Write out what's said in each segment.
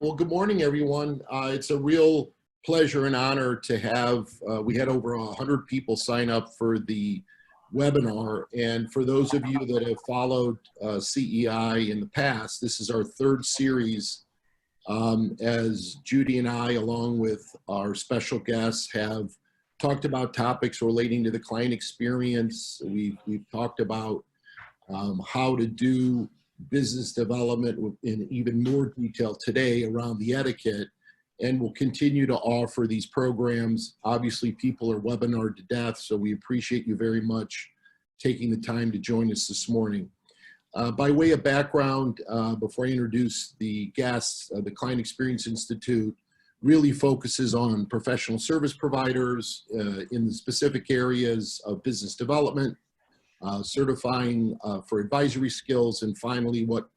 Well, good morning, everyone. It's a real pleasure and honor to have, we had over 100 people sign up for the webinar. And for those of you that have followed CEI in the past, this is our third series as Judy and I, along with our special guests, have talked about topics relating to the client experience. We've talked about how to do business development in even more detail today around the etiquette, and we'll continue to offer these programs. Obviously, people are webinared to death, so we appreciate you very much taking the time to join us this morning. By way of background, before I introduce the guests, the Client Experience Institute really focuses on professional service providers in the specific areas of business development, certifying for advisory skills, and finally what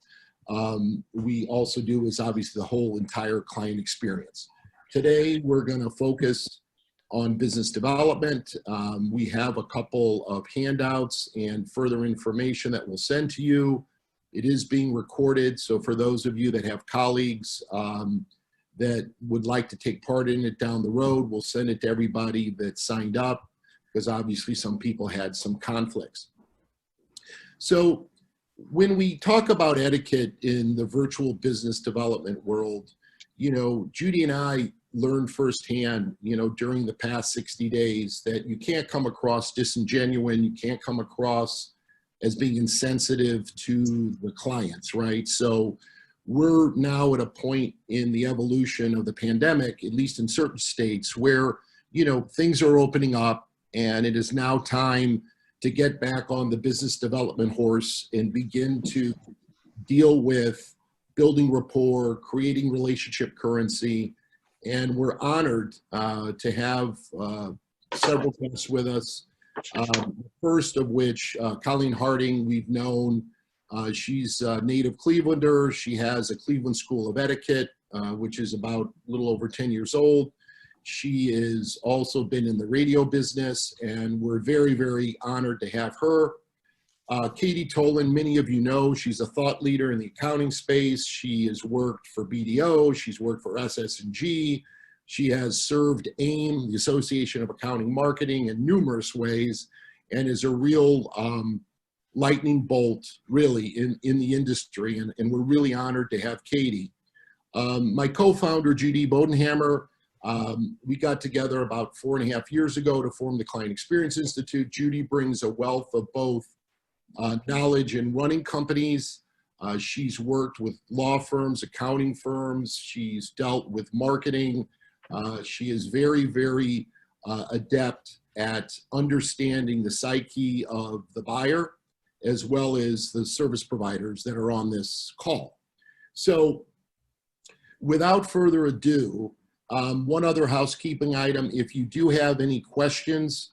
we also do is obviously the whole entire client experience. Today we're going to focus on business development. We have a couple of handouts and further information that we'll send to you. It is being recorded, so for those of you that have colleagues that would like to take part in it down the road, we'll send it to everybody that signed up, because obviously some people had some conflicts. So when we talk about etiquette in the virtual business development world, you know, Judy and I learned firsthand, you know, during the past 60 days that you can't come across disingenuous, you can't come across as being insensitive to the clients, right? So we're now at a point in the evolution of the pandemic, at least in certain states, where, you know, things are opening up and it is now time to get back on the business development horse and begin to deal with building rapport, creating relationship currency. And we're honored to have several guests with us. First of which, Colleen Harding, we've known. She's a native Clevelander. She has a Cleveland School of Etiquette, which is about a little over 10 years old. She has also been in the radio business, and we're very, very honored to have her. Katie Tolin, many of you know, she's a thought leader in the accounting space. She has worked for BDO, she's worked for SS&G. She has served AIM, the Association of Accounting Marketing, in numerous ways, and is a real lightning bolt, really, in the industry, and we're really honored to have Katie. My co-founder, Judy Bodenhammer, we got together about 4.5 years ago to form the Client Experience Institute. Judy brings a wealth of both knowledge in running companies. She's worked with law firms, accounting firms. She's dealt with marketing. She is very, very adept at understanding the psyche of the buyer, as well as the service providers that are on this call. So without further ado, one other housekeeping item: if you do have any questions,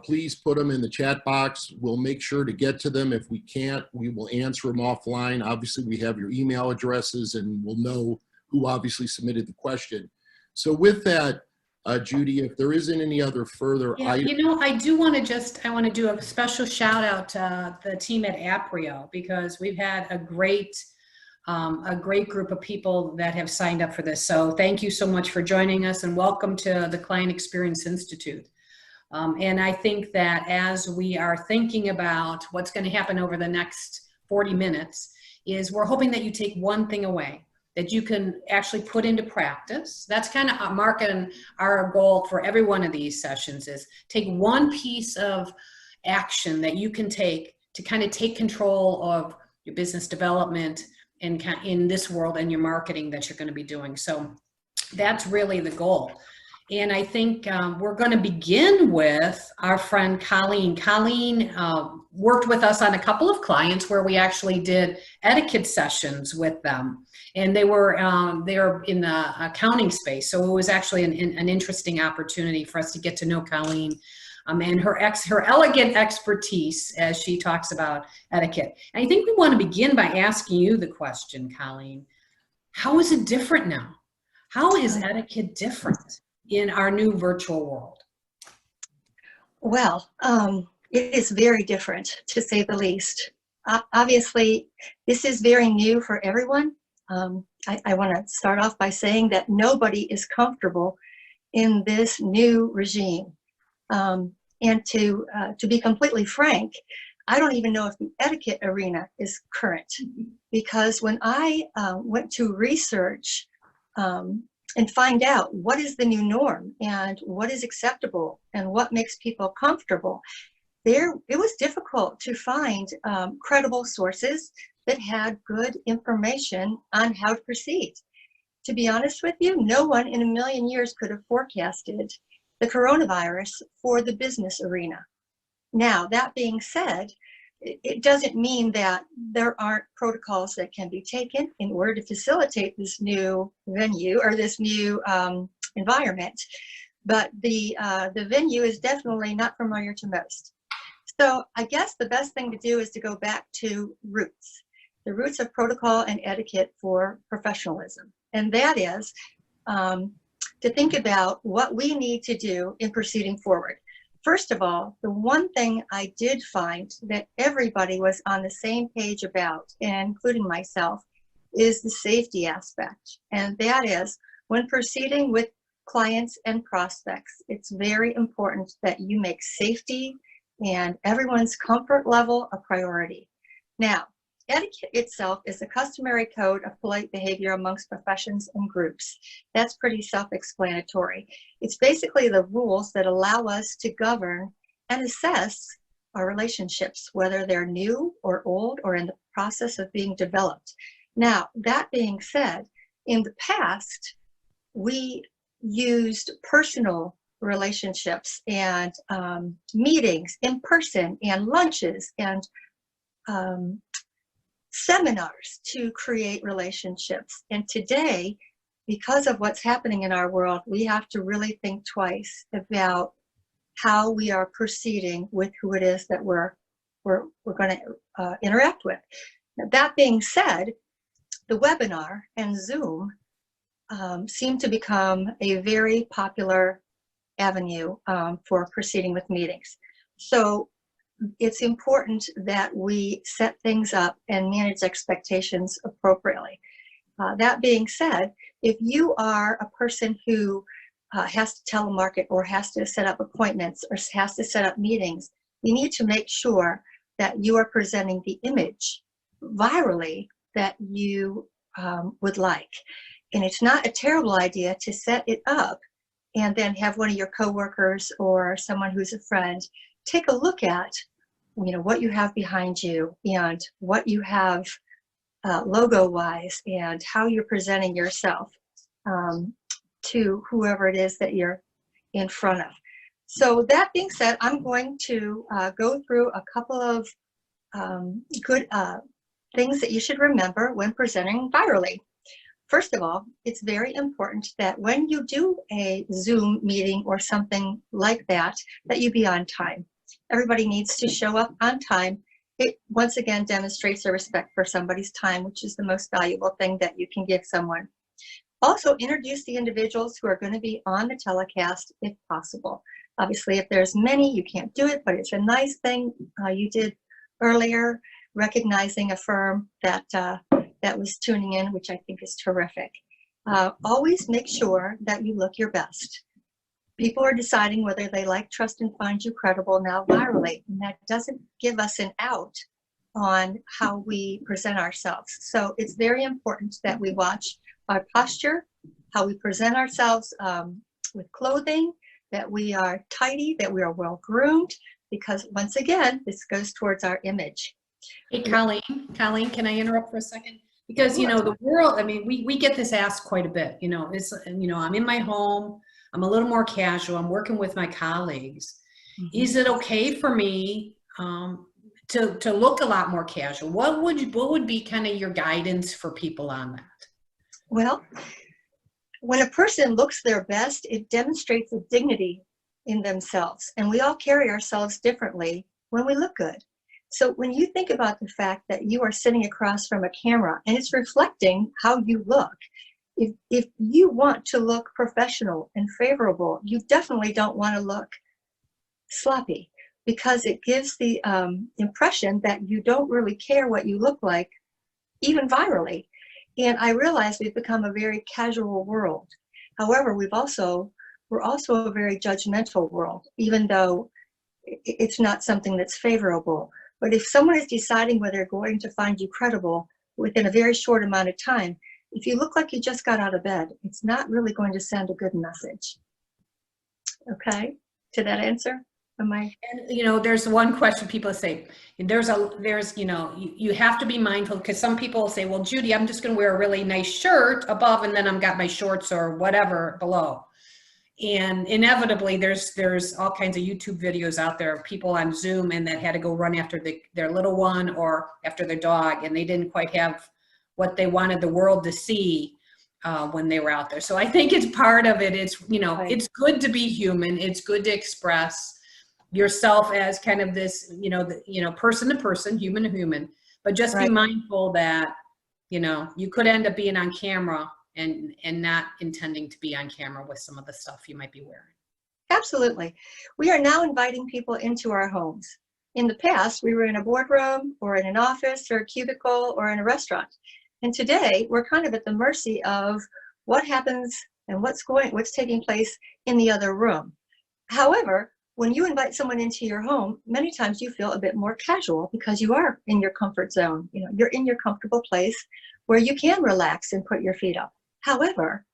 please put them in the chat box. We'll make sure to get to them. If we can't, we will answer them offline. Obviously, we have your email addresses, and we'll know who obviously submitted the question. So with that, Judy, if there isn't any other further items. You know, I want to do a special shout out to the team at Aprio, because we've had a great group of people that have signed up for this. So thank you so much for joining us, and welcome to the Client Experience Institute. And I think that as we are thinking about what's going to happen over the next 40 minutes, is we're hoping that you take one thing away that you can actually put into practice. That's kind of Mark and our goal for every one of these sessions, is take one piece of action that you can take to kind of take control of your business development and in this world, and your marketing that you're going to be doing. So that's really the goal. And I think we're going to begin with our friend Colleen. Colleen worked with us on a couple of clients where we actually did etiquette sessions with them. And they were in the accounting space. So it was actually an interesting opportunity for us to get to know Colleen and her elegant expertise as she talks about etiquette. And I think we want to begin by asking you the question, Colleen: how is it different now? How is etiquette different in our new virtual world? Well, it is very different, to say the least. Obviously, this is very new for everyone. I want to start off by saying that nobody is comfortable in this new regime. And to be completely frank, I don't even know if the etiquette arena is current, because when I went to research and find out what is the new norm and what is acceptable and what makes people comfortable, it was difficult to find credible sources that had good information on how to proceed. To be honest with you, no one in a million years could have forecasted the coronavirus for the business arena. Now, that being said, it doesn't mean that there aren't protocols that can be taken in order to facilitate this new venue or this new environment, but the venue is definitely not familiar to most. So I guess the best thing to do is to go back to roots, the roots of protocol and etiquette for professionalism. And that is to think about what we need to do in proceeding forward. First of all, the one thing I did find that everybody was on the same page about, including myself, is the safety aspect. And that is, when proceeding with clients and prospects, it's very important that you make safety and everyone's comfort level a priority. Now, etiquette itself is a customary code of polite behavior amongst professions and groups. That's pretty self-explanatory. It's basically the rules that allow us to govern and assess our relationships, whether they're new or old or in the process of being developed. Now, that being said, in the past, we used personal relationships and meetings in person and lunches and seminars to create relationships. And today, because of what's happening in our world, we have to really think twice about how we are proceeding with who it is that we're going to interact with. Now, that being said, the webinar and Zoom seem to become a very popular avenue for proceeding with meetings. So it's important that we set things up and manage expectations appropriately. That being said, if you are a person who has to telemarket or has to set up appointments or has to set up meetings, you need to make sure that you are presenting the image virally that you would like. And it's not a terrible idea to set it up and then have one of your coworkers or someone who's a friend take a look at, what you have behind you and what you have logo-wise and how you're presenting yourself to whoever it is that you're in front of. So that being said, I'm going to go through a couple of good things that you should remember when presenting virally. First of all, it's very important that when you do a Zoom meeting or something like that you be on time. Everybody needs to show up on time. It once again demonstrates a respect for somebody's time, which is the most valuable thing that you can give someone. Also, introduce the individuals who are going to be on the telecast if possible. Obviously, if there's many, you can't do it, but it's a nice thing you did earlier, recognizing a firm that was tuning in, which I think is terrific. Always make sure that you look your best. People are deciding whether they like, trust, and find you credible now virally, and that doesn't give us an out on how we present ourselves. So it's very important that we watch our posture, how we present ourselves with clothing, that we are tidy, that we are well groomed, because once again, this goes towards our image. Hey, Colleen, can I interrupt for a second? Because, the world, we get this asked quite a bit, I'm in my home, I'm a little more casual, I'm working with my colleagues. Mm-hmm. Is it okay for me to look a lot more casual? What would be kind of your guidance for people on that? Well, when a person looks their best, it demonstrates a dignity in themselves. And we all carry ourselves differently when we look good. So when you think about the fact that you are sitting across from a camera and it's reflecting how you look, if you want to look professional and favorable, you definitely don't want to look sloppy, because it gives the impression that you don't really care what you look like, even virally. And I realize we've become a very casual world. However, we're also a very judgmental world, even though it's not something that's favorable. But if someone is deciding whether they're going to find you credible within a very short amount of time, if you look like you just got out of bed, it's not really going to send a good message. Okay, did that answer? Am I? And, you know, there's one question people say, there's, you know, you have to be mindful, because some people say, well, Judy, I'm just going to wear a really nice shirt above, and then I've got my shorts or whatever below. And inevitably there's all kinds of YouTube videos out there of people on Zoom and that had to go run after their little one or after their dog, and they didn't quite have what they wanted the world to see when they were out there. So I think it's part of it. It's, you know, Right. it's good to be human. It's good to express yourself as kind of this, you know, person to person, human to human, but just be Right. mindful that, you know, you could end up being on camera and not intending to be on camera with some of the stuff you might be wearing. Absolutely. We are now inviting people into our homes. In the past, we were in a boardroom or in an office or a cubicle or in a restaurant. And today, we're kind of at the mercy of what happens and what's taking place in the other room. However, when you invite someone into your home, many times you feel a bit more casual because you are in your comfort zone. You know, you're in your comfortable place where you can relax and put your feet up. However,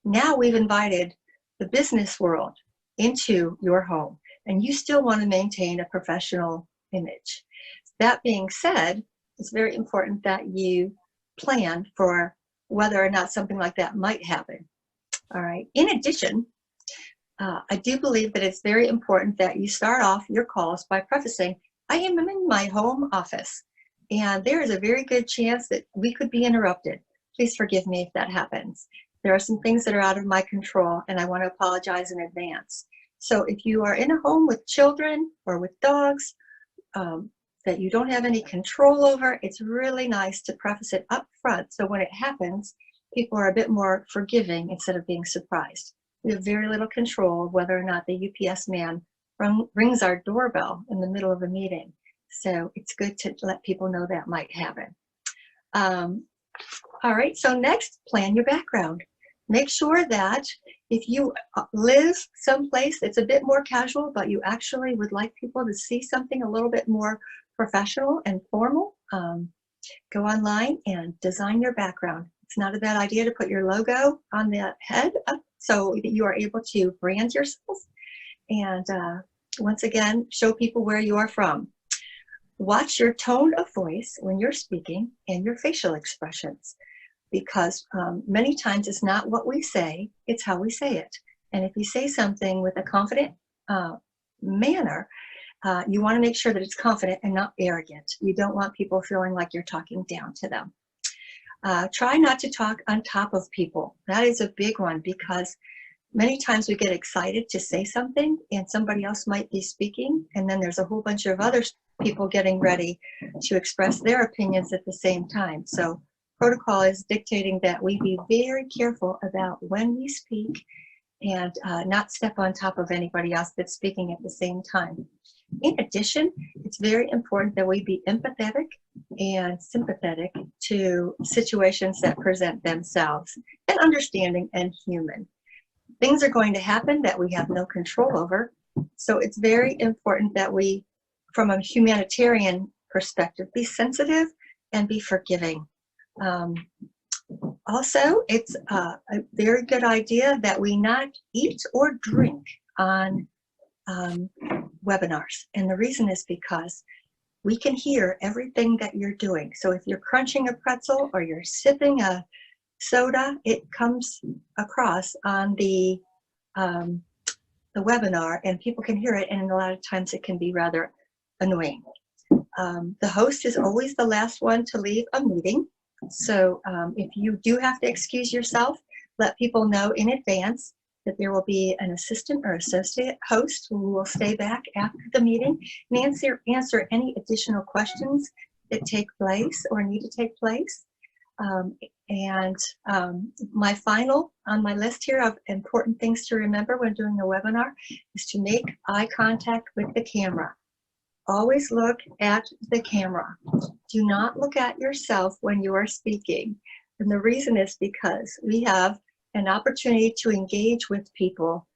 now we've invited the business world into your home, and you still want to maintain a professional image. That being said, it's very important that you plan for whether or not something like that might happen. All right. In addition, I do believe that it's very important that you start off your calls by prefacing, I am in my home office, and there is a very good chance that we could be interrupted. Please forgive me if that happens. There are some things that are out of my control, and I want to apologize in advance. So if you are in a home with children or with dogs that you don't have any control over, it's really nice to preface it up front, so when it happens, people are a bit more forgiving instead of being surprised. We have very little control of whether or not the UPS man rings our doorbell in the middle of a meeting. So it's good to let people know that might happen. All right, so next, plan your background. Make sure that if you live someplace that's a bit more casual, but you actually would like people to see something a little bit more professional and formal, go online and design your background. It's not a bad idea to put your logo on the head so that you are able to brand yourself and once again, show people where you are from. Watch your tone of voice when you're speaking and your facial expressions, because many times it's not what we say, it's how we say it. And if you say something with a confident manner, you want to make sure that it's confident and not arrogant. You don't want people feeling like you're talking down to them. Try not to talk on top of people. That is a big one, because many times we get excited to say something and somebody else might be speaking, and then there's a whole bunch of other people getting ready to express their opinions at the same time. So protocol is dictating that we be very careful about when we speak and not step on top of anybody else that's speaking at the same time. In addition, it's very important that we be empathetic and sympathetic to situations that present themselves, and understanding and human. Things are going to happen that we have no control over, so it's very important that we, from a humanitarian perspective, be sensitive and be forgiving. Also, it's a very good idea that we not eat or drink on webinars. And the reason is because we can hear everything that you're doing. So if you're crunching a pretzel or you're sipping a soda, it comes across on the webinar and people can hear it, and a lot of times it can be rather annoying. The host is always the last one to leave a meeting. So if you do have to excuse yourself, let people know in advance that there will be an assistant or associate host who will stay back after the meeting and answer any additional questions that take place or need to take place. My final on my list here of important things to remember when doing a webinar is to make eye contact with the camera. Always look at the camera. Do not look at yourself when you are speaking. And the reason is because we have an opportunity to engage with people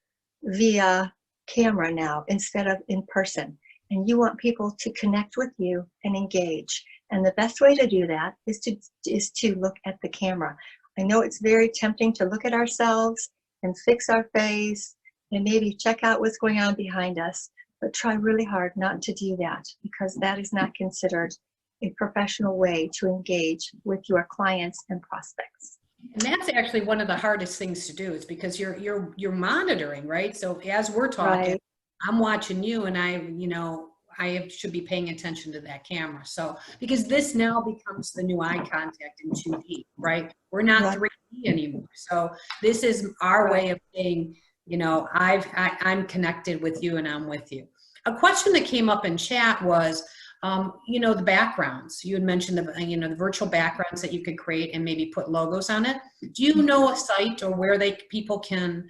via camera now instead of in person. And you want people to connect with you and engage. And the best way to do that is to look at the camera. I know it's very tempting to look at ourselves and fix our face and maybe check out what's going on behind us, but try really hard not to do that, because that is not considered a professional way to engage with your clients and prospects. And that's actually one of the hardest things to do, is because you're monitoring, right? So as we're talking, Right. I'm watching you, and I should be paying attention to that camera. So, because this now becomes the new eye contact in 2D, right? We're not Right. 3D anymore. So this is our way of saying, I'm connected with you and I'm with you. A question that came up in chat was, the backgrounds. You had mentioned the virtual backgrounds that you could create and maybe put logos on it. Do you know a site or where people can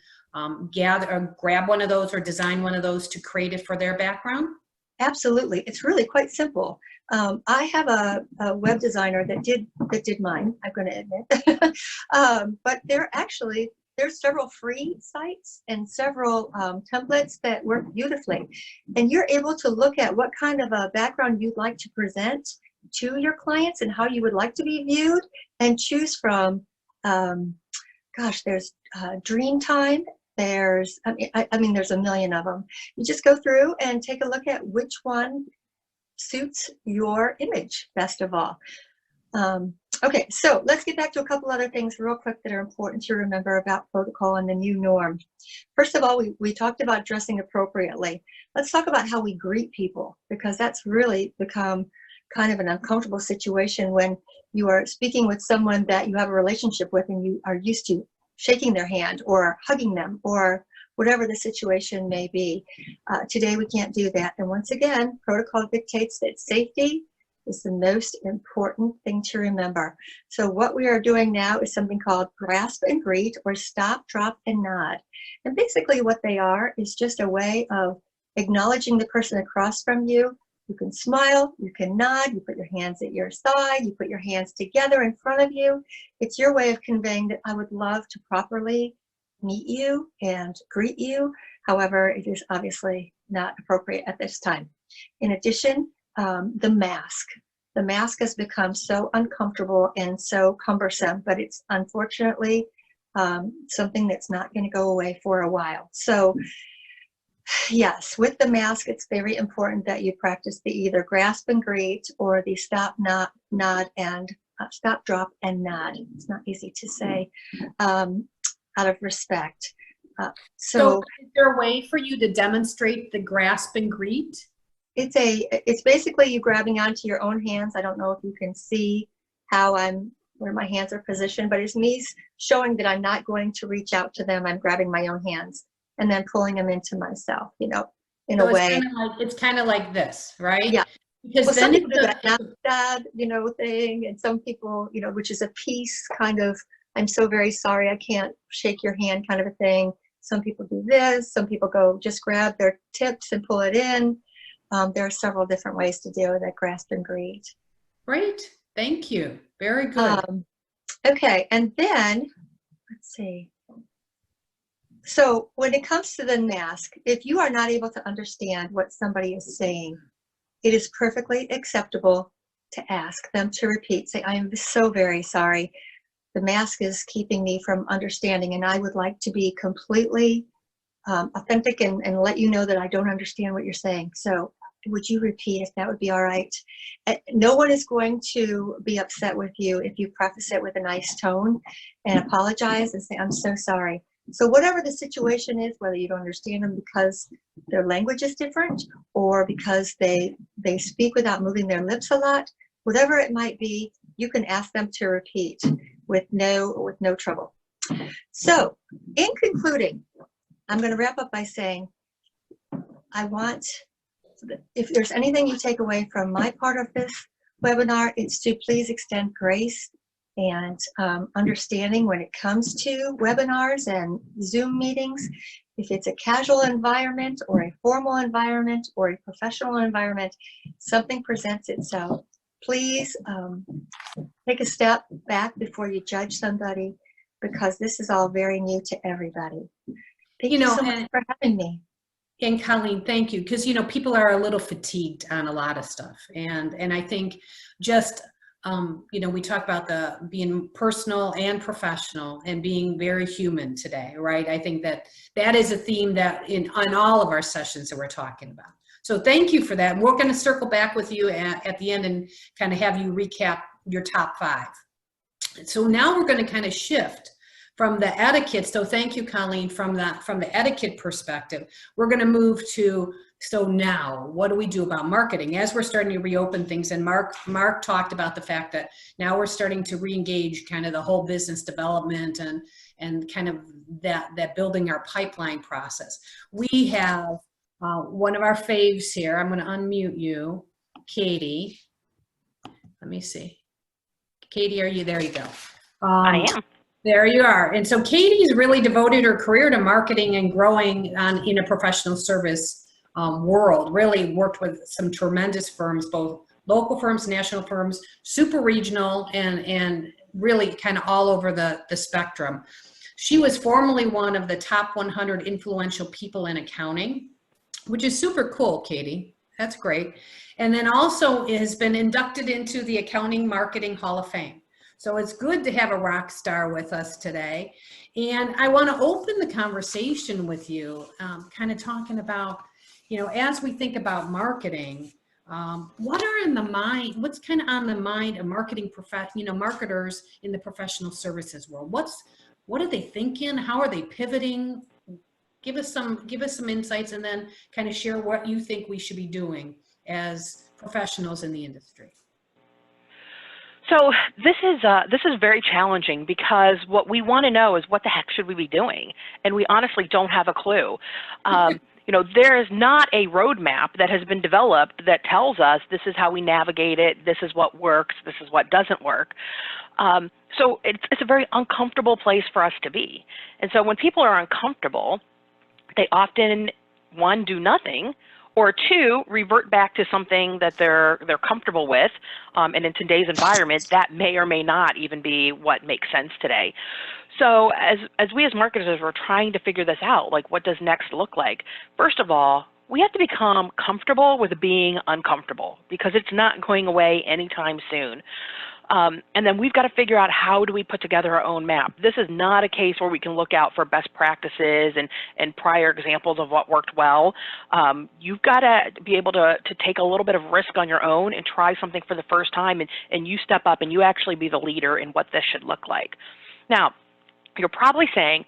gather or grab one of those or design one of those to create it for their background? Absolutely. It's really quite simple. I have a web designer that did mine, I'm going to admit. But there's several free sites and several templates that work beautifully. And you're able to look at what kind of a background you'd like to present to your clients and how you would like to be viewed, and choose from, there's Dreamtime. There's a million of them. You just go through and take a look at which one suits your image best of all. Okay, so let's get back to a couple other things real quick that are important to remember about protocol and the new norm. First of all, we talked about dressing appropriately. Let's talk about how we greet people, because that's really become kind of an uncomfortable situation when you are speaking with someone that you have a relationship with and you are used to shaking their hand or hugging them or whatever the situation may be. Today we can't do that. And once again, protocol dictates that safety is the most important thing to remember. So what we are doing now is something called grasp and greet, or stop, drop, and nod. And basically what they are is just a way of acknowledging the person across from you. You can smile, you can nod, you put your hands at your side, you put your hands together in front of you. It's your way of conveying that I would love to properly meet you and greet you. However, it is obviously not appropriate at this time. In addition, the mask. The mask has become so uncomfortable and so cumbersome, but it's unfortunately something that's not going to go away for a while. So yes, with the mask, it's very important that you practice the either grasp and greet or the stop, nod, and stop, drop, and nod. It's not easy to say out of respect. So is there a way for you to demonstrate the grasp and greet? It's basically you grabbing onto your own hands. I don't know if you can see where my hands are positioned, but it's me showing that I'm not going to reach out to them. I'm grabbing my own hands and then pulling them into myself, in a way. It's kind of like this, right? Yeah. Because well, then some people do that dad, thing, and some people, which is a peace kind of, I'm so very sorry, I can't shake your hand kind of a thing. Some people do this. Some people just grab their tips and pull it in. There are several different ways to deal with that grasp and greet. Great. Thank you. Very good. Okay. And then, let's see. So when it comes to the mask, if you are not able to understand what somebody is saying, it is perfectly acceptable to ask them to repeat. Say, I am so very sorry. The mask is keeping me from understanding, and I would like to be completely authentic and let you know that I don't understand what you're saying. So would you repeat, if that would be all right? No one is going to be upset with you if you preface it with a nice tone and apologize and say, I'm so sorry. So whatever the situation is, whether you don't understand them because their language is different or because they speak without moving their lips a lot, whatever it might be, you can ask them to repeat with no trouble. So in concluding, I'm going to wrap up by saying, if there's anything you take away from my part of this webinar, it's to please extend grace and understanding when it comes to webinars and Zoom meetings. If it's a casual environment or a formal environment or a professional environment, something presents itself. please take a step back before you judge somebody, because this is all very new to everybody. Thank you so much for having me. And Colleen, thank you. Because, people are a little fatigued on a lot of stuff. And I think just, we talk about being personal and professional and being very human today, right? I think that is a theme that on all of our sessions that we're talking about. So thank you for that. We're going to circle back with you at the end and kind of have you recap your top 5. So now we're going to kind of shift from the etiquette. So thank you, Colleen, from the etiquette perspective. We're going to move to, so now what do we do about marketing as we're starting to reopen things? And Mark talked about the fact that now we're starting to re-engage kind of the whole business development and kind of that building our pipeline process. We have one of our faves here. I'm going to unmute you, Katie. Let me see. Katie, are you there? You go. I am. There you are. And so Katie's really devoted her career to marketing and growing in a professional service world. Really worked with some tremendous firms, both local firms, national firms, super regional, and really kind of all over the spectrum. She was formerly one of the top 100 influential people in accounting, which is super cool, Katie. That's great. And then also has been inducted into the Accounting Marketing Hall of Fame. So it's good to have a rock star with us today. And I want to open the conversation with you, kind of talking about, as we think about marketing, what are in the mind, what's kind of on the mind of marketing marketers in the professional services world? What are they thinking? How are they pivoting? Give us some insights, and then kind of share what you think we should be doing as professionals in the industry. So this is very challenging, because what we want to know is what the heck should we be doing, and we honestly don't have a clue. There is not a roadmap that has been developed that tells us this is how we navigate it, this is what works, this is what doesn't work. So it's a very uncomfortable place for us to be. And so when people are uncomfortable, they often, 1, do nothing, or 2, revert back to something that they're comfortable with. And in today's environment, that may or may not even be what makes sense today. So as we as marketers are trying to figure this out, like what does next look like? First of all, we have to become comfortable with being uncomfortable, because it's not going away anytime soon. And then we've got to figure out, how do we put together our own map? This is not a case where we can look out for best practices and prior examples of what worked well. You've got to be able to take a little bit of risk on your own and try something for the first time, and you step up and you actually be the leader in what this should look like. Now, you're probably saying,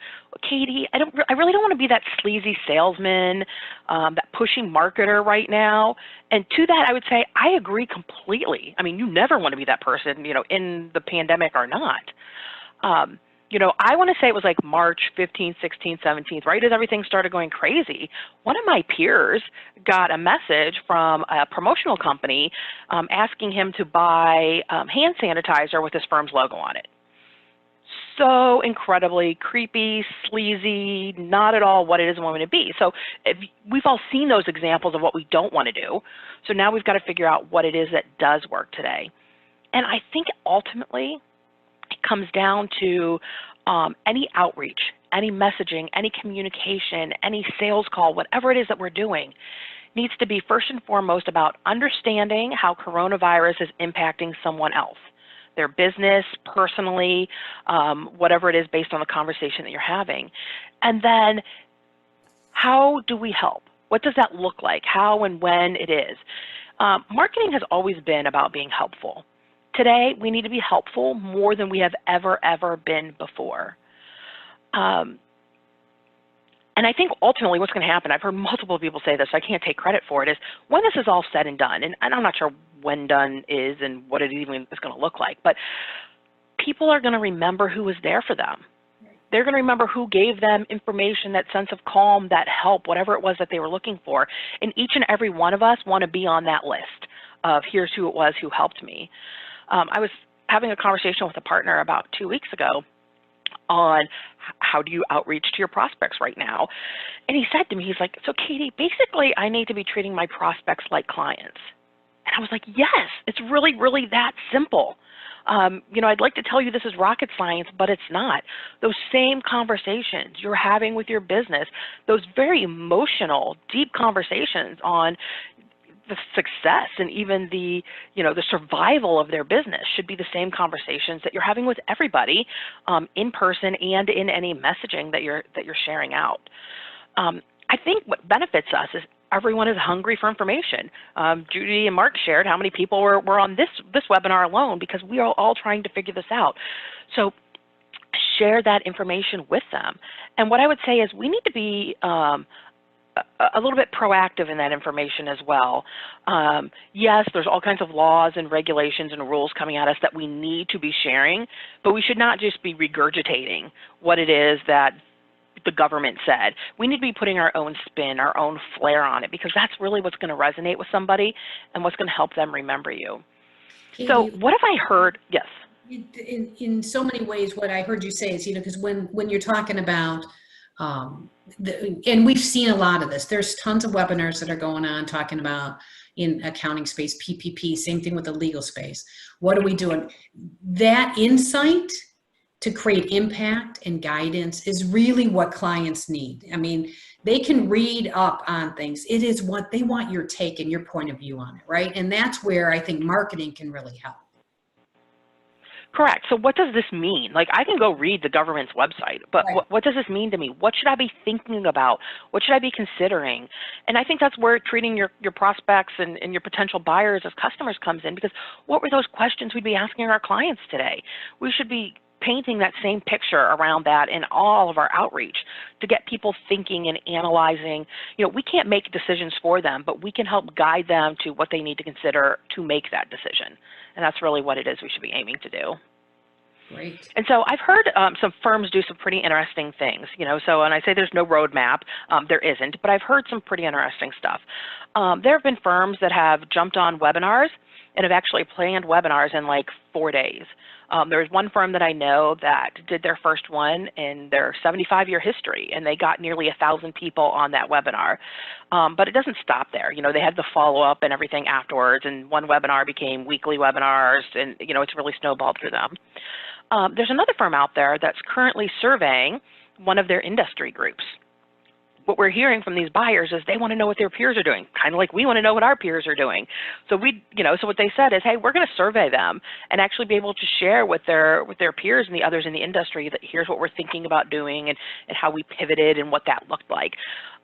Katie, I really don't want to be that sleazy salesman, that pushy marketer right now. And to that, I would say, I agree completely. I mean, you never want to be that person, in the pandemic or not. I want to say it was like March 15th, 16th, 17th, right as everything started going crazy. One of my peers got a message from a promotional company asking him to buy hand sanitizer with his firm's logo on it. So incredibly creepy, sleazy, not at all what it is we want to be. So we've all seen those examples of what we don't want to do. So now we've got to figure out what it is that does work today. And I think ultimately it comes down to any outreach, any messaging, any communication, any sales call, whatever it is that we're doing, needs to be first and foremost about understanding how coronavirus is impacting someone else, their business, personally, whatever it is based on the conversation that you're having. And then how do we help? What does that look like? How and when it is? Marketing has always been about being helpful. Today, we need to be helpful more than we have ever been before. And I think ultimately what's going to happen, I've heard multiple people say this, so I can't take credit for it, is when this is all said and done, and I'm not sure when done is and what it even is going to look like, but people are going to remember who was there for them. They're going to remember who gave them information, that sense of calm, that help, whatever it was that they were looking for. And each and every one of us want to be on that list of here's who it was who helped me. I was having a conversation with a partner about 2 weeks ago on how do you outreach to your prospects right now. And he said to me, he's like, so Katie, basically I need to be treating my prospects like clients. And I was like, yes, it's really, really that simple. I'd like to tell you this is rocket science, but it's not. Those same conversations you're having with your business, those very emotional, deep conversations on the success and even the survival of their business should be the same conversations that you're having with everybody in person and in any messaging that you're sharing out. I think what benefits us is everyone is hungry for information. Judy and Mark shared how many people were on this webinar alone because we are all trying to figure this out. So share that information with them. And what I would say is we need to be a little bit proactive in that information as well. Yes, there's all kinds of laws and regulations and rules coming at us that we need to be sharing, but we should not just be regurgitating what it is that the government said. We need to be putting our own spin, our own flair on it, because that's really what's going to resonate with somebody and what's going to help them remember you. Katie, so what have I heard? Yes. In so many ways, what I heard you say is, because when you're talking about, and we've seen a lot of this, there's tons of webinars that are going on talking about in accounting space, PPP, same thing with the legal space. What are we doing? That insight to create impact and guidance is really what clients need. I mean, they can read up on things. It is what they want, your take and your point of view on it, right? And that's where I think marketing can really help. Correct. So what does this mean? Like, I can go read the government's website, but right. what does this mean to me? What should I be thinking about? What should I be considering? And I think that's where treating your prospects and your potential buyers as customers comes in, because what were those questions we'd be asking our clients today? We should be painting that same picture around that in all of our outreach to get people thinking and analyzing. We can't make decisions for them, but we can help guide them to what they need to consider to make that decision. And that's really what it is we should be aiming to do. Great. And so I've heard some firms do some pretty interesting things, so when I say there's no roadmap, there isn't, but I've heard some pretty interesting stuff. There have been firms that have jumped on webinars and have actually planned webinars in like 4 days. There's one firm that I know that did their first one in their 75-year history, and they got nearly 1,000 people on that webinar. But it doesn't stop there. They had the follow-up and everything afterwards, and one webinar became weekly webinars, and it's really snowballed for them. There's another firm out there that's currently surveying one of their industry groups. What we're hearing from these buyers is they want to know what their peers are doing, kind of like we want to know what our peers are doing. So so what they said is, hey, we're going to survey them and actually be able to share with their peers and the others in the industry that here's what we're thinking about doing and how we pivoted and what that looked like.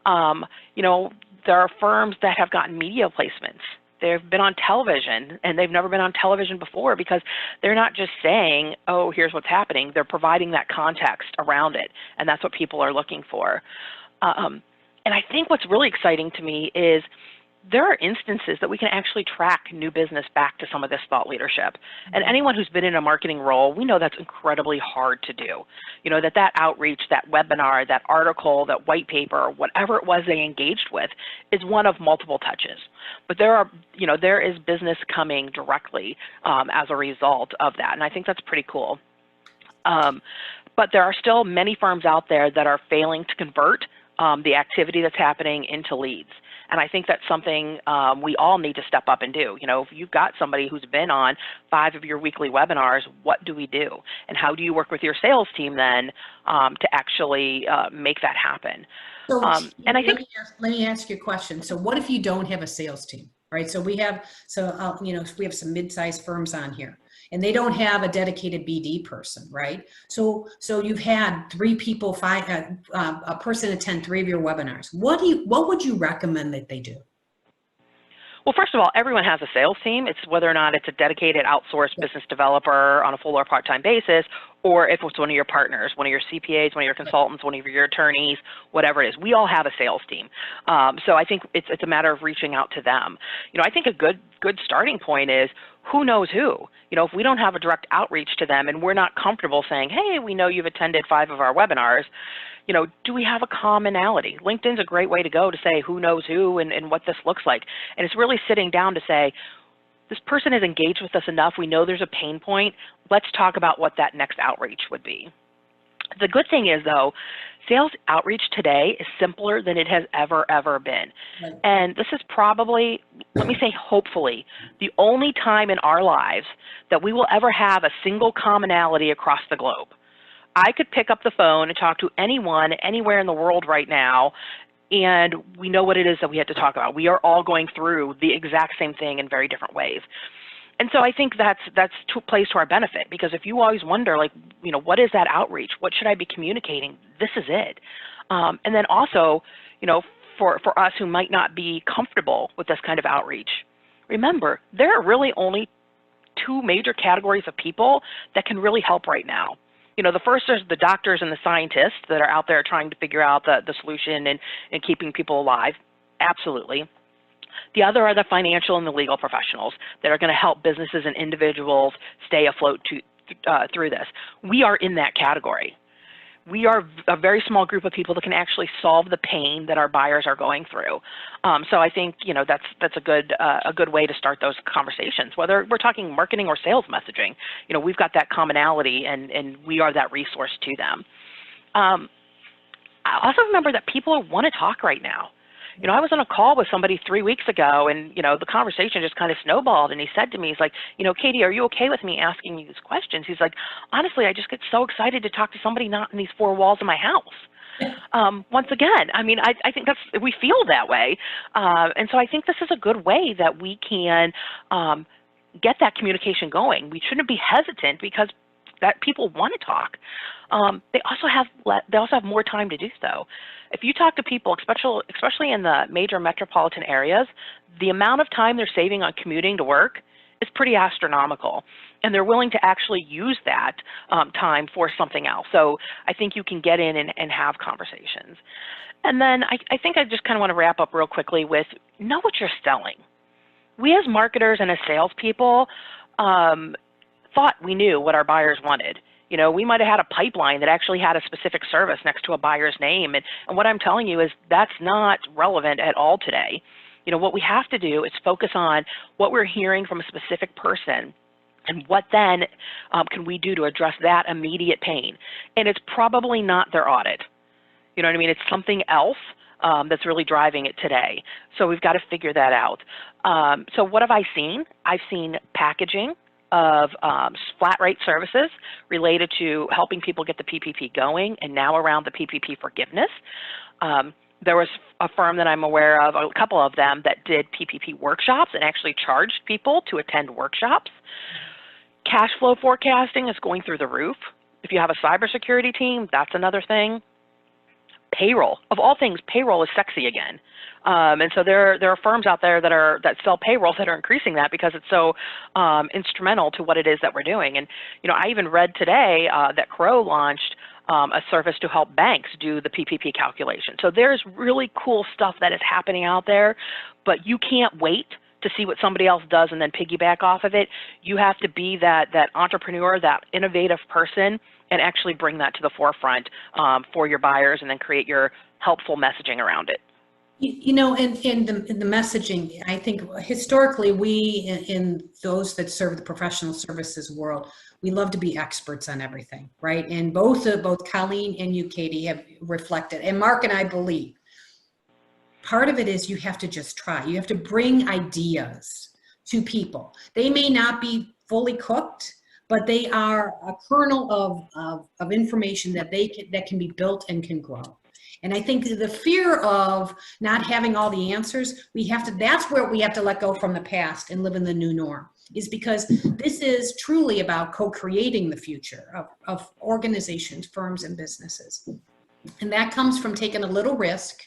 There are firms that have gotten media placements. They've been on television, and they've never been on television before, because they're not just saying, oh, here's what's happening. They're providing that context around it, and that's what people are looking for. And I think what's really exciting to me is there are instances that we can actually track new business back to some of this thought leadership. And anyone who's been in a marketing role, we know that's incredibly hard to do. That outreach, that webinar, that article, that white paper, whatever it was they engaged with is one of multiple touches. But there is business coming directly as a result of that. And I think that's pretty cool. But there are still many firms out there that are failing to convert the activity that's happening into leads. And I think that's something we all need to step up and do. If you've got somebody who's been on 5 of your weekly webinars, what do we do? And how do you work with your sales team then to actually make that happen? So and I think, let me ask you a question. So what if you don't have a sales team, right? So we have some mid-sized firms on here, and they don't have a dedicated BD person, right? So you've had 3 people, a person attend 3 of your webinars. What would you recommend that they do? Well, first of all, everyone has a sales team. It's whether or not it's a dedicated outsourced business developer on a full or part-time basis, or if it's one of your partners, one of your CPAs, one of your consultants, one of your attorneys, whatever it is. We all have a sales team. So I think it's a matter of reaching out to them. I think a good starting point is who knows who. If we don't have a direct outreach to them and we're not comfortable saying, hey, we know you've attended 5 of our webinars, do we have a commonality? LinkedIn's a great way to go to say who knows who and what this looks like. And it's really sitting down to say, this person is engaged with us enough. We know there's a pain point. Let's talk about what that next outreach would be. The good thing is, though, sales outreach today is simpler than it has ever been. Right. And this is probably, let me say hopefully, the only time in our lives that we will ever have a single commonality across the globe. I could pick up the phone and talk to anyone anywhere in the world right now, and we know what it is that we have to talk about. We are all going through the exact same thing in very different ways. And so I think that's plays to our benefit, because if you always wonder, like, you know, what is that outreach? What should I be communicating? This is it. And then also, you know, for us who might not be comfortable with this kind of outreach, remember, there are really only two major categories of people that can really help right now. You know, the first is the doctors and the scientists that are out there trying to figure out the solution and keeping people alive. Absolutely. The other are the financial and the legal professionals that are going to help businesses and individuals stay afloat through this. We are in that category. We are a very small group of people that can actually solve the pain that our buyers are going through. So I think, you know, that's a good way to start those conversations. Whether we're talking marketing or sales messaging, you know, we've got that commonality, and we are that resource to them. I also remember that people want to talk right now. You know, I was on a call with somebody 3 weeks ago, and, you know, the conversation just kind of snowballed, and he said to me, he's like, you know, Katie, are you okay with me asking you these questions? He's like, honestly, I just get so excited to talk to somebody not in these four walls of my house. Once again, I mean, I think we feel that way. And so I think this is a good way that we can get that communication going. We shouldn't be hesitant, because that people want to talk. They also have more time to do so. If you talk to people, especially in the major metropolitan areas, the amount of time they're saving on commuting to work is pretty astronomical, and they're willing to actually use that time for something else. So I think you can get in and have conversations. And then I think I just kind of want to wrap up real quickly with, know what you're selling. We as marketers and as salespeople thought we knew what our buyers wanted. You know, we might have had a pipeline that actually had a specific service next to a buyer's name. And what I'm telling you is that's not relevant at all today. You know, what we have to do is focus on what we're hearing from a specific person, and what then can we do to address that immediate pain. And it's probably not their audit. You know what I mean? It's something else that's really driving it today. So we've got to figure that out. So what have I seen? I've seen packaging of flat rate services related to helping people get the PPP going, and now around the PPP forgiveness. There was a firm that I'm aware of, a couple of them, that did PPP workshops and actually charged people to attend workshops. Cash flow forecasting is going through the roof. If you have a cybersecurity team, that's another thing. Payroll, of all things, payroll is sexy again. And so there are firms out there that sell payroll that are increasing that, because it's so instrumental to what it is that we're doing. And, you know, I even read today that Crow launched a service to help banks do the PPP calculation. So there's really cool stuff that is happening out there, but you can't wait to see what somebody else does and then piggyback off of it. You have to be that entrepreneur, that innovative person, and actually bring that to the forefront for your buyers, and then create your helpful messaging around it. You know, in the messaging, I think historically we, in those that serve the professional services world, we love to be experts on everything, right? And both Colleen and you, Katie, have reflected, and Mark and I believe, part of it is you have to just try. You have to bring ideas to people. They may not be fully cooked, but they are a kernel of information that can be built and can grow. And I think the fear of not having all the answers, that's where we have to let go from the past and live in the new norm, is because this is truly about co-creating the future of organizations, firms, and businesses. And that comes from taking a little risk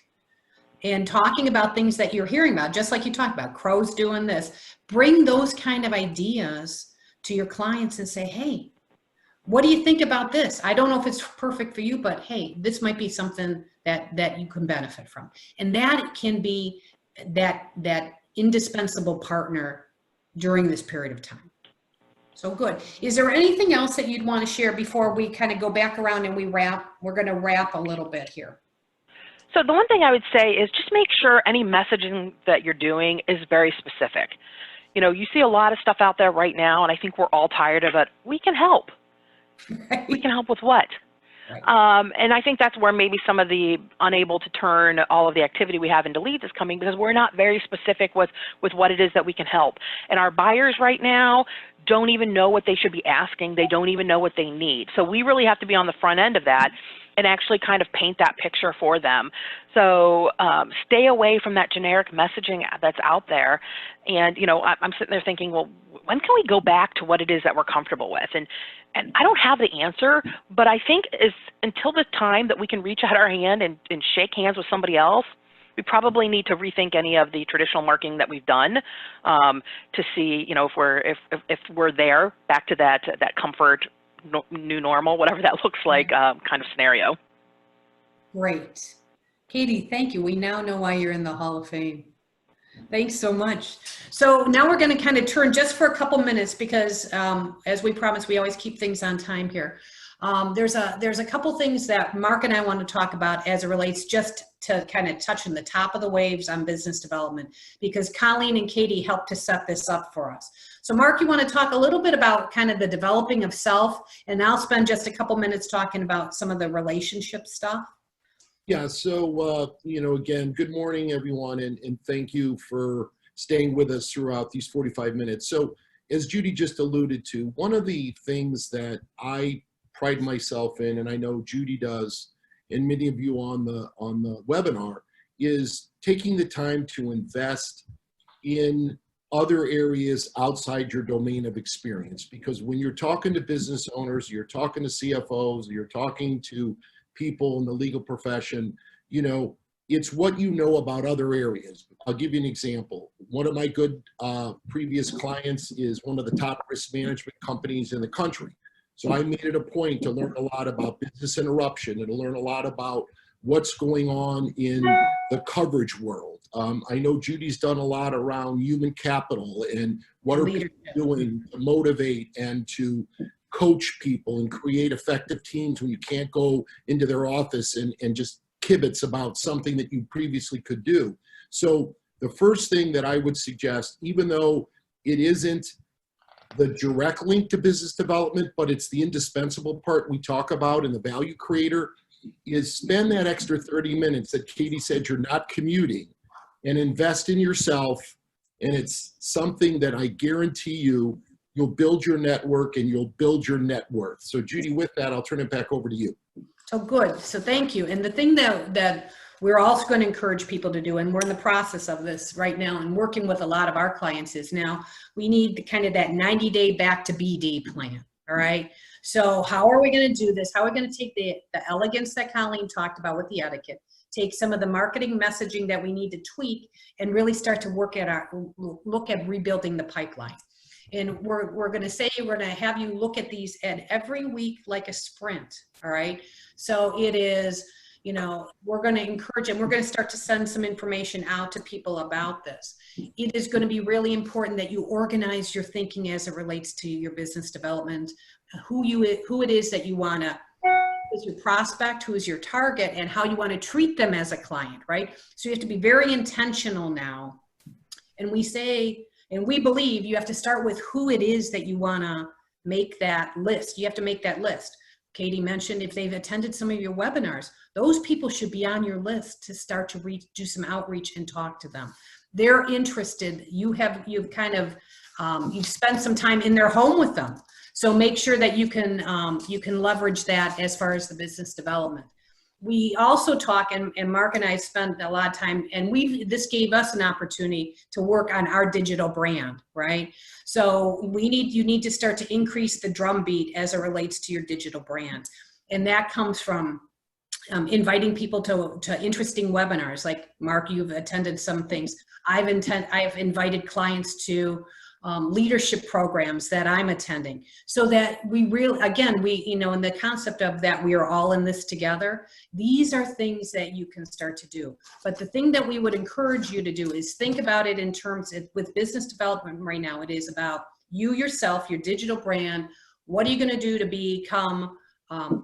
and talking about things that you're hearing about, just like you talked about, Crow's doing this. Bring those kind of ideas to your clients and say, hey, what do you think about this? I don't know if it's perfect for you, but hey, this might be something that you can benefit from. And that can be that indispensable partner during this period of time. So good. Is there anything else that you'd want to share before we kind of go back around and we're going to wrap a little bit here? So the one thing I would say is just make sure any messaging that you're doing is very specific. You know, you see a lot of stuff out there right now, and I think we're all tired of it. We can help. Right. We can help with what? And I think that's where maybe some of the unable to turn all of the activity we have into leads is coming, because we're not very specific with what it is that we can help. And our buyers right now don't even know what they should be asking. They don't even know what they need. So we really have to be on the front end of that and actually kind of paint that picture for them. So stay away from that generic messaging that's out there. And, you know, I'm sitting there thinking, well, when can we go back to what it is that we're comfortable with? And I don't have the answer, but I think until the time that we can reach out our hand and shake hands with somebody else, we probably need to rethink any of the traditional marketing that we've done to see, you know, if we're there back to that comfort, new normal, whatever that looks like, kind of scenario. Great. Katie, thank you. We now know why you're in the Hall of Fame. Thanks so much. So now we're going to kind of turn just for a couple minutes, because as we promised, we always keep things on time here. There's a couple things that Mark and I want to talk about as it relates just to kind of touching the top of the waves on business development, because Colleen and Katie helped to set this up for us. So Mark, you want to talk a little bit about kind of the developing of self, and I'll spend just a couple minutes talking about some of the relationship stuff. Yeah, so, you know, again, good morning, everyone, and thank you for staying with us throughout these 45 minutes. So as Judy just alluded to, one of the things that I pride myself in, and I know Judy does, and many of you on the webinar, is taking the time to invest in other areas outside your domain of experience. Because when you're talking to business owners, you're talking to CFOs, you're talking to people in the legal profession, you know, it's what you know about other areas. I'll give you an example. One of my good previous clients is one of the top risk management companies in the country. So I made it a point to learn a lot about business interruption and to learn a lot about what's going on in the coverage world. I know Judy's done a lot around human capital and what are people doing to motivate and to coach people and create effective teams when you can't go into their office and just kibitz about something that you previously could do. So the first thing that I would suggest, even though it isn't the direct link to business development, but it's the indispensable part we talk about in the value creator, is spend that extra 30 minutes that Katie said you're not commuting and invest in yourself. And it's something that I guarantee you'll build your network and you'll build your net worth. So Judy, with that, I'll turn it back over to you. Oh, good. So thank you. And the thing that we're also going to encourage people to do, and we're in the process of this right now and working with a lot of our clients, is now we need kind of that 90-day back to BD plan. All right. So how are we going to do this? How are we going to take the elegance that Colleen talked about with the etiquette, take some of the marketing messaging that we need to tweak, and really start to look at rebuilding the pipeline. And we're going to say, we're going to have you look at these at every week like a sprint. All right. So it is, you know, we're going to encourage, and we're going to start to send some information out to people about this. It is going to be really important that you organize your thinking as it relates to your business development, who it is that you want to, who is your prospect, who is your target, and how you want to treat them as a client, right? So you have to be very intentional now. And we say, and we believe you have to start with who it is that you want to make that list. You have to make that list. Katie mentioned if they've attended some of your webinars, those people should be on your list to start to do some outreach and talk to them. They're interested. You've spent some time in their home with them. So make sure that you can leverage that as far as the business development. We also talk, and Mark and I spent a lot of time, and this gave us an opportunity to work on our digital brand, right? So you need to start to increase the drumbeat as it relates to your digital brand. And that comes from inviting people to interesting webinars. Like Mark, you've attended some things. I've invited clients to leadership programs that I'm attending, so that we really, again, in the concept of that we are all in this together. These are things that you can start to do. But the thing that we would encourage you to do is think about it in terms of, with business development right now, it is about you yourself, your digital brand. What are you going to do to become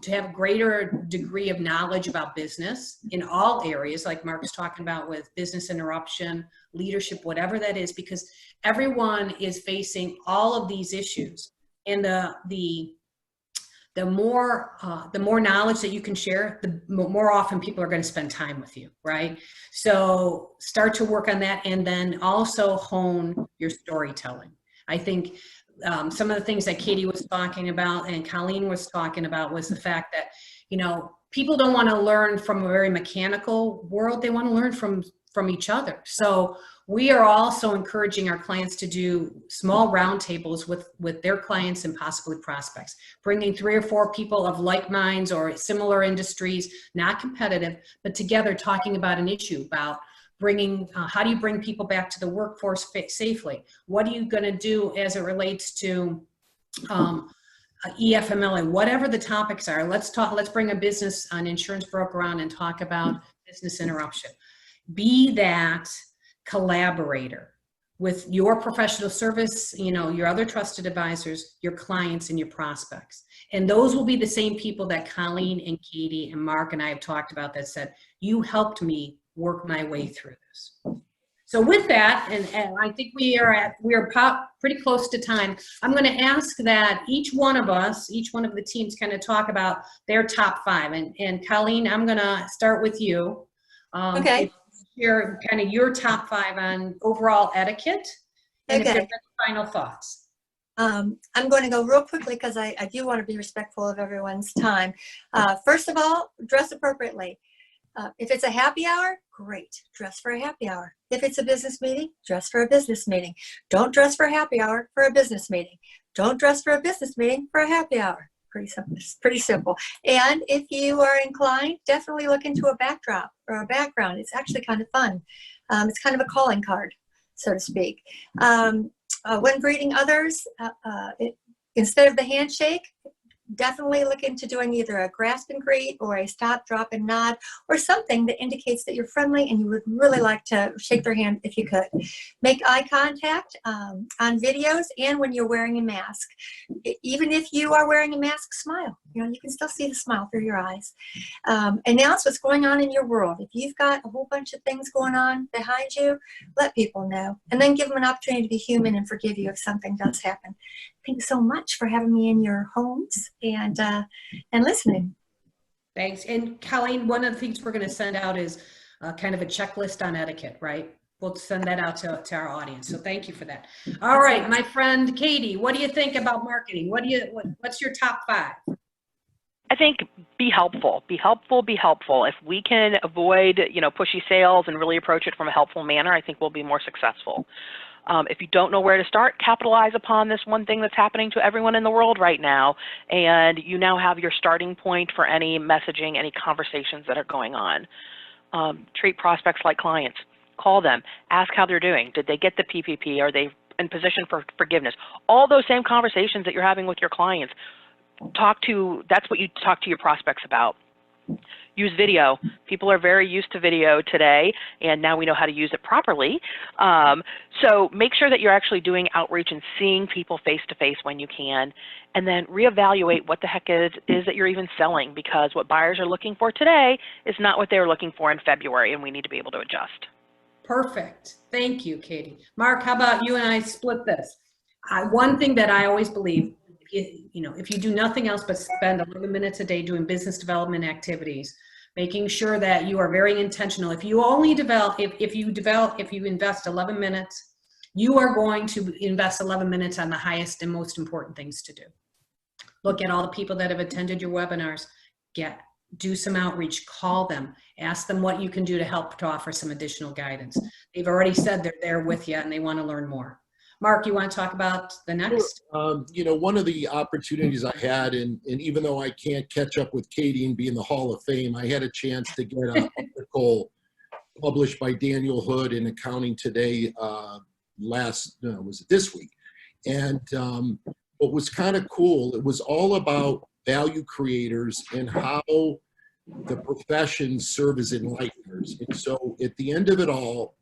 to have a greater degree of knowledge about business in all areas, like Mark's talking about with business interruption, leadership, whatever that is, because everyone is facing all of these issues. And the the more knowledge that you can share, the more often people are going to spend time with you, right? So start to work on that, and then also hone your storytelling. I think some of the things that Katie was talking about and Colleen was talking about was the fact that, you know, people don't want to learn from a very mechanical world. They want to learn from each other. So we are also encouraging our clients to do small roundtables with their clients and possibly prospects, bringing 3 or 4 people of like minds or similar industries, not competitive, but together talking about an issue, about bringing, how do you bring people back to the workforce safely? What are you going to do as it relates to EFMLA, whatever the topics are? Let's bring an insurance broker on and talk about business interruption. Be that collaborator with your professional service, you know, your other trusted advisors, your clients, and your prospects. And those will be the same people that Colleen and Katie and Mark and I have talked about that said, you helped me work my way through this. So with that, and I think we are pretty close to time. I'm going to ask that each one of the teams kind of talk about their top 5. And Colleen, I'm going to start with you. Okay. Share kind of your top 5 on overall etiquette, and if Okay. there's any final thoughts. I'm going to go real quickly because I do want to be respectful of everyone's time. First of all, dress appropriately. If it's a happy hour, great, dress for a happy hour. If it's a business meeting, dress for a business meeting. Don't dress for a happy hour for a business meeting. Don't dress for a business meeting for a happy hour. Pretty simple. It's pretty simple. And if you are inclined, definitely look into a backdrop or a background. It's actually kind of fun. It's kind of a calling card, so to speak. When greeting others, instead of the handshake, definitely look into doing either a grasp and greet or a stop, drop, and nod, or something that indicates that you're friendly and you would really like to shake their hand if you could. Make eye contact on videos and when you're wearing a mask. Even if you are wearing a mask, smile. You know, you can still see the smile through your eyes. Announce what's going on in your world. If you've got a whole bunch of things going on behind you, let people know. And then give them an opportunity to be human and forgive you if something does happen. Thanks so much for having me in your homes and listening. Thanks. And Colleen, one of the things we're going to send out is kind of a checklist on etiquette, right? We'll send that out to our audience. So thank you for that. All right, my friend Katie, what do you think about marketing? What's your top 5? I think be helpful, be helpful, be helpful. If we can avoid, you know, pushy sales and really approach it from a helpful manner, I think we'll be more successful. If you don't know where to start, capitalize upon this one thing that's happening to everyone in the world right now, and you now have your starting point for any messaging, any conversations that are going on. Treat prospects like clients. Call them. Ask how they're doing. Did they get the PPP? Are they in position for forgiveness? All those same conversations that you're having with your clients. That's what you talk to your prospects about. Use video. People are very used to video today, and now we know how to use it properly. So make sure that you're actually doing outreach and seeing people face to face when you can, and then reevaluate what the heck it is that you're even selling, because what buyers are looking for today is not what they were looking for in February, and we need to be able to adjust. Perfect. Thank you, Katie. Mark, how about you and I split this? One thing that I always believe, if you do nothing else but spend 11 minutes a day doing business development activities, making sure that you are very intentional. If you invest 11 minutes, you are going to invest 11 minutes on the highest and most important things to do. Look at all the people that have attended your webinars. Do some outreach, call them, ask them what you can do to help to offer some additional guidance. They've already said they're there with you and they want to learn more. Mark, you want to talk about the next? One of the opportunities I had, and even though I can't catch up with Katie and be in the Hall of Fame, I had a chance to get an article published by Daniel Hood in Accounting Today this week. And what was kind of cool, it was all about value creators and how the professions serve as enlighteners. And so at the end of it all,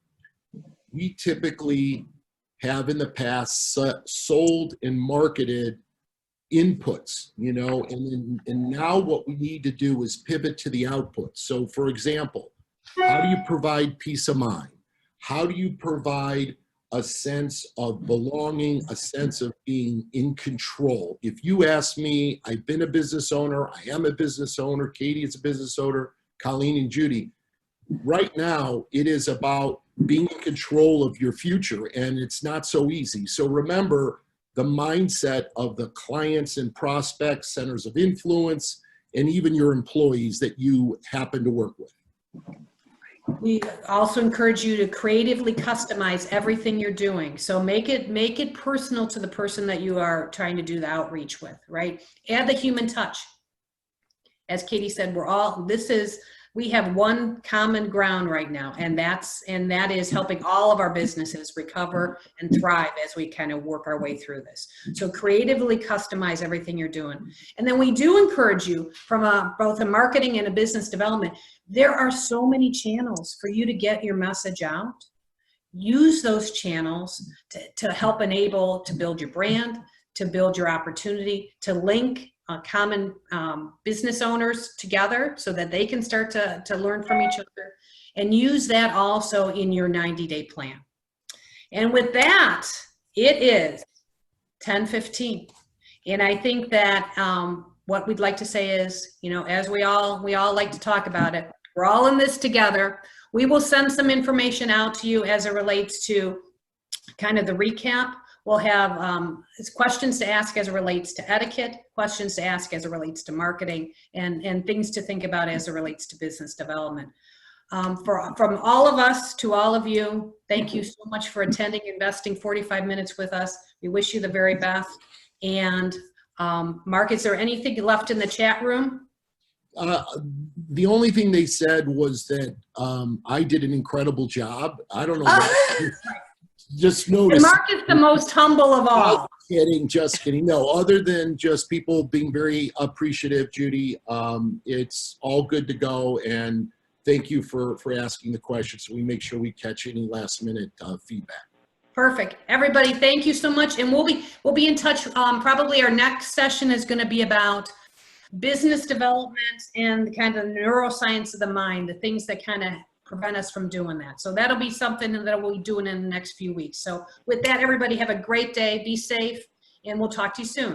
we typically have in the past sold and marketed inputs, and now what we need to do is pivot to the output. So for example, how do you provide peace of mind? How do you provide a sense of belonging, a sense of being in control. If you ask me, I've been a business owner, I am a business owner, Katie is a business owner, Colleen and Judy. Right now, it is about being in control of your future, and it's not so easy. So remember the mindset of the clients and prospects, centers of influence, and even your employees that you happen to work with. We also encourage you to creatively customize everything you're doing. So make it personal to the person that you are trying to do the outreach with, right? Add the human touch. As Katie said, we have one common ground right now, and that is helping all of our businesses recover and thrive as we kind of work our way through this. So creatively customize everything you're doing. And then we do encourage you from both a marketing and a business development. There are so many channels for you to get your message out. Use those channels to help enable to build your brand, to build your opportunity, to link common business owners together so that they can start to learn from each other, and use that also in your 90-day plan. And with that, it is 10:15. And I think that what we'd like to say is, as we all like to talk about it, we're all in this together. We will send some information out to you as it relates to kind of the recap. We'll have questions to ask as it relates to etiquette, questions to ask as it relates to marketing, and things to think about as it relates to business development. From all of us to all of you, thank you so much for attending, investing 45 minutes with us. We wish you the very best. And Mark, is there anything left in the chat room? The only thing they said was that I did an incredible job. I don't know. Just notice. Mark is the most humble of all. Just kidding. No, other than just people being very appreciative, Judy, it's all good to go. And thank you for asking the questions, so we make sure we catch any last minute feedback. Perfect. Everybody, thank you so much. And we'll be in touch. Probably our next session is going to be about business development and kind of neuroscience of the mind, the things that kind of prevent us from doing that. So that'll be something that we'll be doing in the next few weeks. So with that, everybody have a great day, be safe, and we'll talk to you soon.